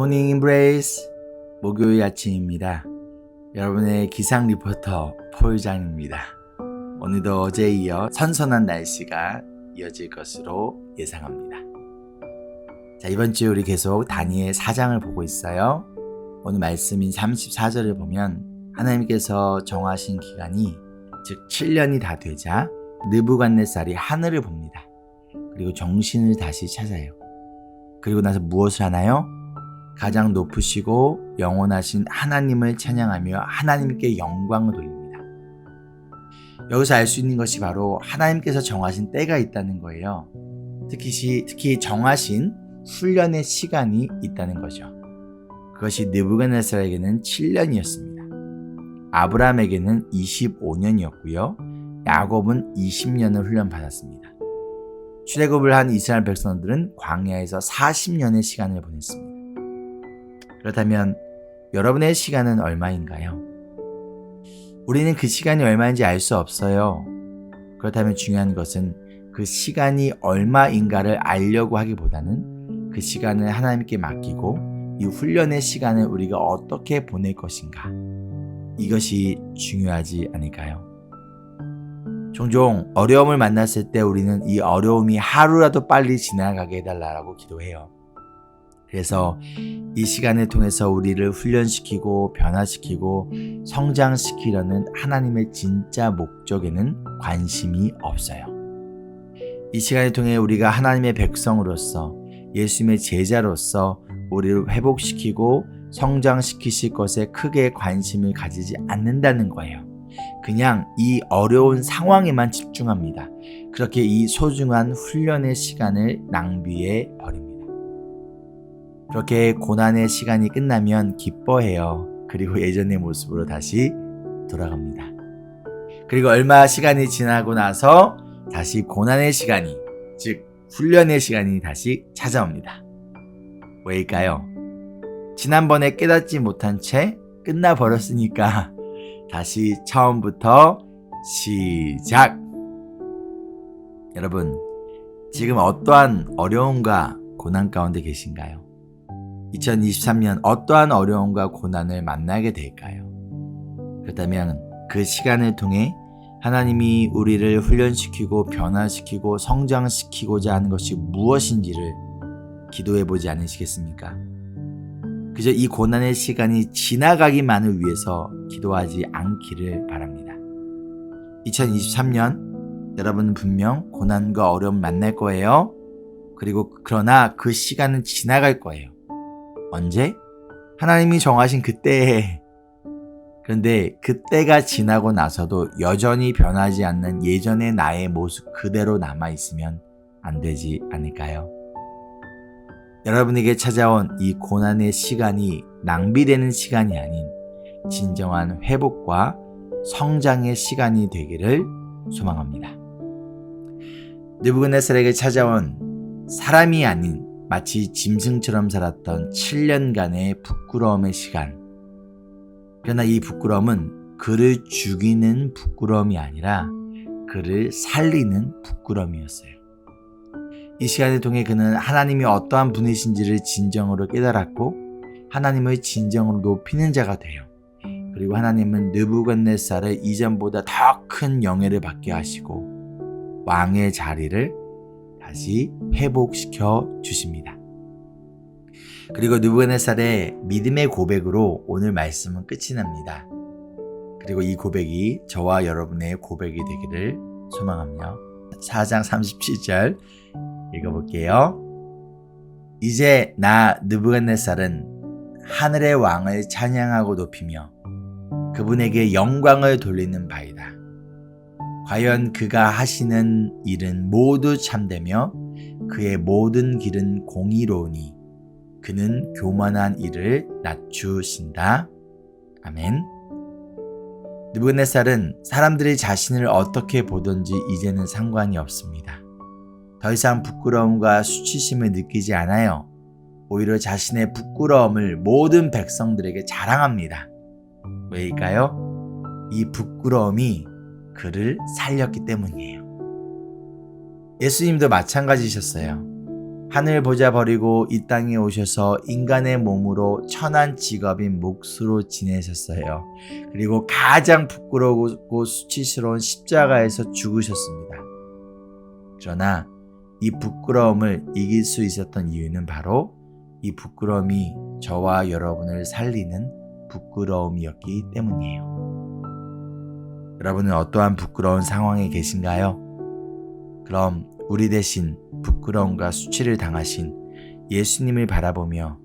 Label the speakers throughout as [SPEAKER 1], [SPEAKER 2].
[SPEAKER 1] 굿모닝 임브레이스 목요일 아침입니다. 여러분의 기상 리포터 폴장입니다. 오늘도 어제에 이어 선선한 날씨가 이어질 것으로 예상합니다. 자, 이번 주 우리 계속 다니엘 4장을 보고 있어요. 오늘 말씀인 34절을 보면 하나님께서 정하신 기간이 즉 7년이 다 되자 느부갓네살이 하늘을 봅니다. 그리고 정신을 다시 찾아요. 그리고 나서 무엇을 하나요? 가장 높으시고 영원하신 하나님을 찬양하며 하나님께 영광을 돌립니다. 여기서 알 수 있는 것이 바로 하나님께서 정하신 때가 있다는 거예요. 특히 정하신 훈련의 시간이 있다는 거죠. 그것이 느부갓네살에게는 7년이었습니다. 아브라함에게는 25년이었고요. 야곱은 20년을 훈련받았습니다. 출애굽을 한 이스라엘 백성들은 광야에서 40년의 시간을 보냈습니다. 그렇다면 여러분의 시간은 얼마인가요? 우리는 그 시간이 얼마인지 알 수 없어요. 그렇다면 중요한 것은 그 시간이 얼마인가를 알려고 하기보다는 그 시간을 하나님께 맡기고 이 훈련의 시간을 우리가 어떻게 보낼 것인가, 이것이 중요하지 않을까요? 종종 어려움을 만났을 때 우리는 이 어려움이 하루라도 빨리 지나가게 해달라고 기도해요. 그래서 이 시간을 통해서 우리를 훈련시키고 변화시키고 성장시키려는 하나님의 진짜 목적에는 관심이 없어요. 이 시간을 통해 우리가 하나님의 백성으로서 예수님의 제자로서 우리를 회복시키고 성장시키실 것에 크게 관심을 가지지 않는다는 거예요. 그냥 이 어려운 상황에만 집중합니다. 그렇게 이 소중한 훈련의 시간을 낭비해 버립니다. 그렇게 고난의 시간이 끝나면 기뻐해요. 그리고 예전의 모습으로 다시 돌아갑니다. 그리고 얼마 시간이 지나고 나서 다시 고난의 시간이, 즉 훈련의 시간이 다시 찾아옵니다. 왜일까요? 지난번에 깨닫지 못한 채 끝나버렸으니까 다시 처음부터 시작! 여러분, 지금 어떠한 어려움과 고난 가운데 계신가요? 2023년 어떠한 어려움과 고난을 만나게 될까요? 그렇다면 그 시간을 통해 하나님이 우리를 훈련시키고 변화시키고 성장시키고자 하는 것이 무엇인지를 기도해 보지 않으시겠습니까? 그저 이 고난의 시간이 지나가기만을 위해서 기도하지 않기를 바랍니다. 2023년 여러분은 분명 고난과 어려움 만날 거예요. 그러나 그 시간은 지나갈 거예요. 언제? 하나님이 정하신 그때에. 그런데 그때가 지나고 나서도 여전히 변하지 않는 예전의 나의 모습 그대로 남아있으면 안 되지 않을까요? 여러분에게 찾아온 이 고난의 시간이 낭비되는 시간이 아닌 진정한 회복과 성장의 시간이 되기를 소망합니다. 느부갓네살에게 찾아온 사람이 아닌 마치 짐승처럼 살았던 7년간의 부끄러움의 시간. 그러나 이 부끄러움은 그를 죽이는 부끄러움이 아니라 그를 살리는 부끄러움이었어요. 이 시간을 통해 그는 하나님이 어떠한 분이신지를 진정으로 깨달았고 하나님을 진정으로 높이는 자가 돼요. 그리고 하나님은 느부갓네살을 이전보다 더 큰 영예를 받게 하시고 왕의 자리를 다시 회복시켜 주십니다. 그리고 느부갓네살의 믿음의 고백으로 오늘 말씀은 끝이 납니다. 그리고 이 고백이 저와 여러분의 고백이 되기를 소망하며 4장 37절 읽어볼게요. 이제 나 느부갓네살은 하늘의 왕을 찬양하고 높이며 그분에게 영광을 돌리는 바이다. 과연 그가 하시는 일은 모두 참되며 그의 모든 길은 공의로우니 그는 교만한 일을 낮추신다. 아멘. 느부갓네살은 사람들이 자신을 어떻게 보든지 이제는 상관이 없습니다. 더 이상 부끄러움과 수치심을 느끼지 않아요. 오히려 자신의 부끄러움을 모든 백성들에게 자랑합니다. 왜일까요? 이 부끄러움이 그를 살렸기 때문이에요. 예수님도 마찬가지셨어요. 하늘 보자 버리고 이 땅에 오셔서 인간의 몸으로 천한 직업인 몫으로 지내셨어요. 그리고 가장 부끄러우고 수치스러운 십자가에서 죽으셨습니다. 그러나 이 부끄러움을 이길 수 있었던 이유는 바로 이 부끄러움이 저와 여러분을 살리는 부끄러움이었기 때문이에요. 여러분은 어떠한 부끄러운 상황에 계신가요? 그럼 우리 대신 부끄러움과 수치를 당하신 예수님을 바라보며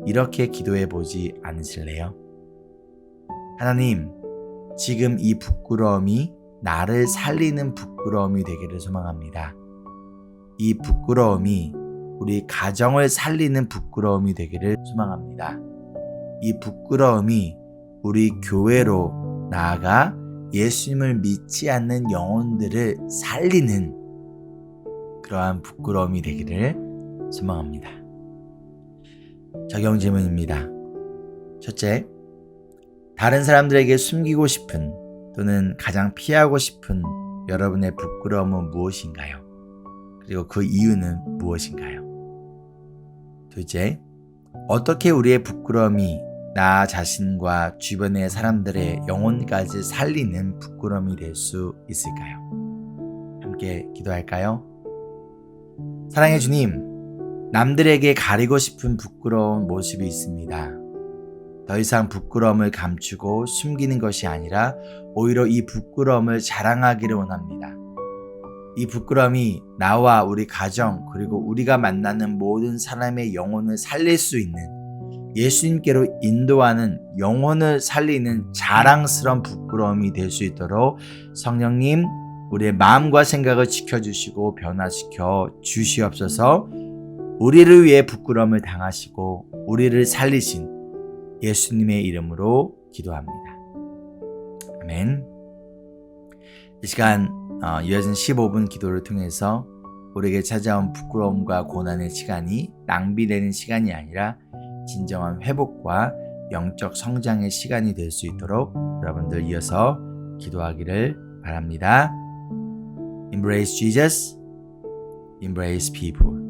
[SPEAKER 1] 이렇게 기도해 보지 않으실래요? 하나님, 지금 이 부끄러움이 나를 살리는 부끄러움이 되기를 소망합니다. 이 부끄러움이 우리 가정을 살리는 부끄러움이 되기를 소망합니다. 이 부끄러움이 우리 교회로 나아가 예수님을 믿지 않는 영혼들을 살리는 그러한 부끄러움이 되기를 소망합니다. 적용 질문입니다. 첫째, 다른 사람들에게 숨기고 싶은 또는 가장 피하고 싶은 여러분의 부끄러움은 무엇인가요? 그리고 그 이유는 무엇인가요? 둘째, 어떻게 우리의 부끄러움이 나 자신과 주변의 사람들의 영혼까지 살리는 부끄러움이 될 수 있을까요? 함께 기도할까요? 사랑의 주님, 남들에게 가리고 싶은 부끄러운 모습이 있습니다. 더 이상 부끄러움을 감추고 숨기는 것이 아니라 오히려 이 부끄러움을 자랑하기를 원합니다. 이 부끄러움이 나와 우리 가정 그리고 우리가 만나는 모든 사람의 영혼을 살릴 수 있는 예수님께로 인도하는 영혼을 살리는 자랑스러운 부끄러움이 될 수 있도록 성령님 우리의 마음과 생각을 지켜주시고 변화시켜 주시옵소서. 우리를 위해 부끄러움을 당하시고 우리를 살리신 예수님의 이름으로 기도합니다. 아멘. 이 시간 이어진 15분 기도를 통해서 우리에게 찾아온 부끄러움과 고난의 시간이 낭비되는 시간이 아니라 진정한 회복과 영적 성장의 시간이 될 수 있도록 여러분들 이어서 기도하기를 바랍니다. Embrace Jesus, embrace people.